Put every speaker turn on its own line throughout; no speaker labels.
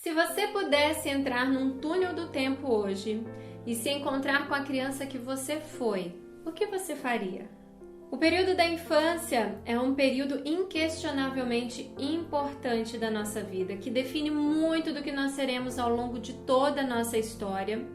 Se você pudesse entrar num túnel do tempo hoje e se encontrar com a criança que você foi, o que você faria? O período da infância é um período inquestionavelmente importante da nossa vida, que define muito do que nós seremos ao longo de toda a nossa história.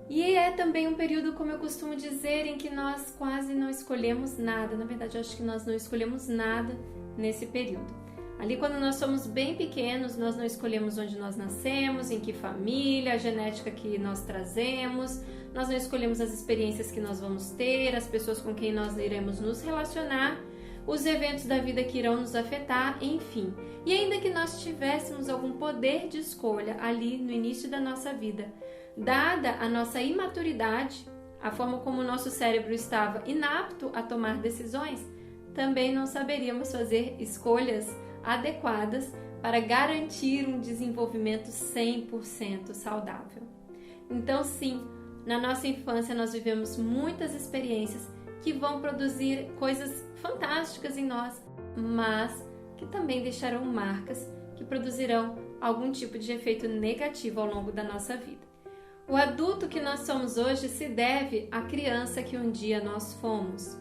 E é também um período, como eu costumo dizer, em que nós quase não escolhemos nada. Na verdade, eu acho que nós não escolhemos nada nesse período. Ali, quando nós somos bem pequenos, nós não escolhemos onde nós nascemos, em que família, a genética que nós trazemos, nós não escolhemos as experiências que nós vamos ter, as pessoas com quem nós iremos nos relacionar, os eventos da vida que irão nos afetar, enfim. E ainda que nós tivéssemos algum poder de escolha ali no início da nossa vida, dada a nossa imaturidade, a forma como o nosso cérebro estava inapto a tomar decisões, também não saberíamos fazer escolhas adequadas para garantir um desenvolvimento 100% saudável. Então, sim, na nossa infância nós vivemos muitas experiências que vão produzir coisas fantásticas em nós, mas que também deixarão marcas que produzirão algum tipo de efeito negativo ao longo da nossa vida. O adulto que nós somos hoje se deve à criança que um dia nós fomos.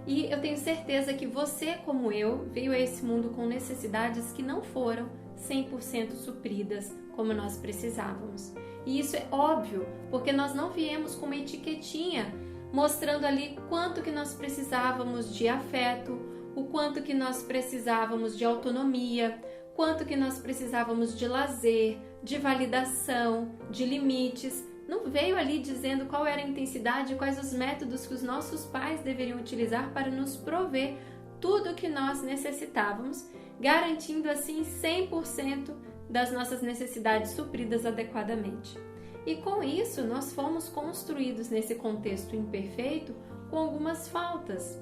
E eu tenho certeza que você, como eu, veio a esse mundo com necessidades que não foram 100% supridas como nós precisávamos. E isso é óbvio, porque nós não viemos com uma etiquetinha mostrando ali quanto que nós precisávamos de afeto, o quanto que nós precisávamos de autonomia, quanto que nós precisávamos de lazer, de validação, de limites. Não veio ali dizendo qual era a intensidade e quais os métodos que os nossos pais deveriam utilizar para nos prover tudo o que nós necessitávamos, garantindo assim 100% das nossas necessidades supridas adequadamente. E com isso, nós fomos construídos nesse contexto imperfeito com algumas faltas.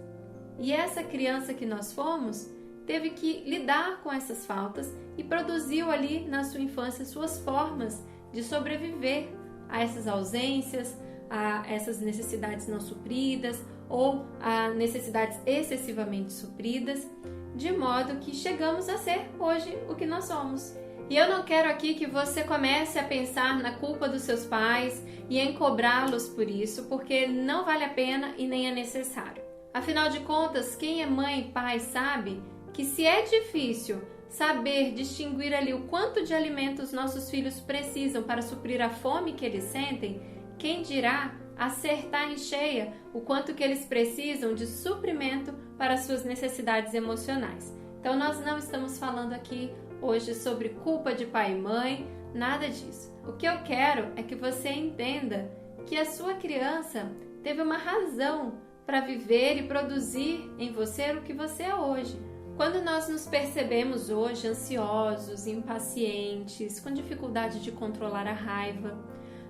E essa criança que nós fomos teve que lidar com essas faltas e produziu ali na sua infância suas formas de sobreviver a essas ausências, a essas necessidades não supridas ou a necessidades excessivamente supridas, de modo que chegamos a ser hoje o que nós somos. E eu não quero aqui que você comece a pensar na culpa dos seus pais e em cobrá-los por isso, porque não vale a pena e nem é necessário. Afinal de contas, quem é mãe e pai sabe que se é difícil saber distinguir ali o quanto de alimentos nossos filhos precisam para suprir a fome que eles sentem, quem dirá acertar em cheia o quanto que eles precisam de suprimento para suas necessidades emocionais. Então nós não estamos falando aqui hoje sobre culpa de pai e mãe, nada disso. O que eu quero é que você entenda que a sua criança teve uma razão para viver e produzir em você o que você é hoje. Quando nós nos percebemos hoje ansiosos, impacientes, com dificuldade de controlar a raiva,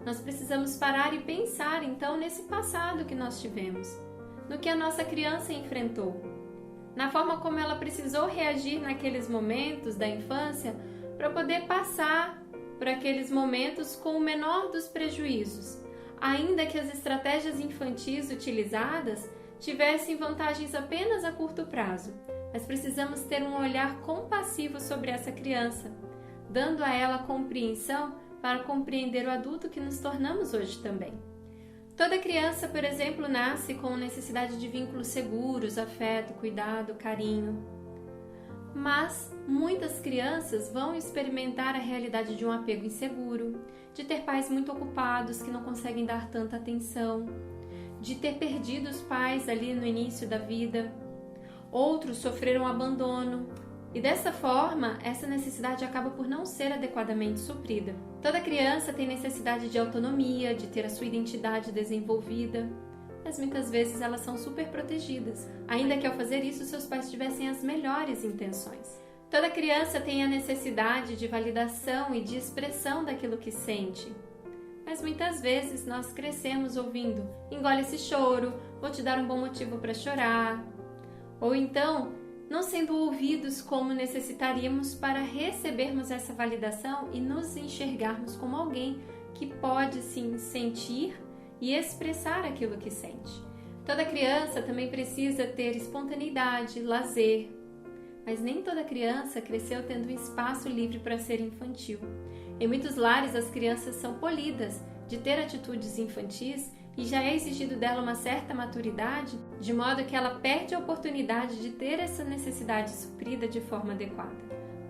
nós precisamos parar e pensar então nesse passado que nós tivemos, no que a nossa criança enfrentou, na forma como ela precisou reagir naqueles momentos da infância para poder passar por aqueles momentos com o menor dos prejuízos, ainda que as estratégias infantis utilizadas tivessem vantagens apenas a curto prazo. Mas precisamos ter um olhar compassivo sobre essa criança, dando a ela compreensão para compreender o adulto que nos tornamos hoje também. Toda criança, por exemplo, nasce com necessidade de vínculos seguros, afeto, cuidado, carinho. Mas muitas crianças vão experimentar a realidade de um apego inseguro, de ter pais muito ocupados que não conseguem dar tanta atenção, de ter perdido os pais ali no início da vida. Outros sofreram abandono e dessa forma essa necessidade acaba por não ser adequadamente suprida. Toda criança tem necessidade de autonomia, de ter a sua identidade desenvolvida, mas muitas vezes elas são super protegidas, ainda que ao fazer isso seus pais tivessem as melhores intenções. Toda criança tem a necessidade de validação e de expressão daquilo que sente, mas muitas vezes nós crescemos ouvindo: engole esse choro, vou te dar um bom motivo para chorar. Ou então, não sendo ouvidos como necessitaríamos para recebermos essa validação e nos enxergarmos como alguém que pode sim sentir e expressar aquilo que sente. Toda criança também precisa ter espontaneidade, lazer, mas nem toda criança cresceu tendo um espaço livre para ser infantil. Em muitos lares, as crianças são polidas de ter atitudes infantis e já é exigido dela uma certa maturidade, de modo que ela perde a oportunidade de ter essa necessidade suprida de forma adequada.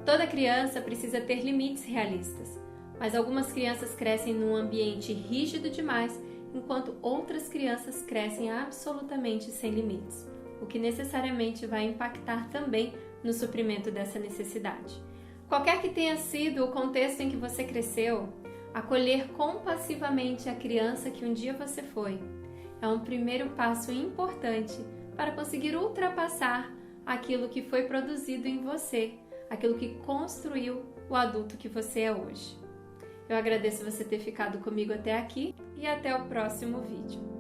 Toda criança precisa ter limites realistas, mas algumas crianças crescem num ambiente rígido demais, enquanto outras crianças crescem absolutamente sem limites, o que necessariamente vai impactar também no suprimento dessa necessidade. Qualquer que tenha sido o contexto em que você cresceu, acolher compassivamente a criança que um dia você foi é um primeiro passo importante para conseguir ultrapassar aquilo que foi produzido em você, aquilo que construiu o adulto que você é hoje. Eu agradeço você ter ficado comigo até aqui e até o próximo vídeo.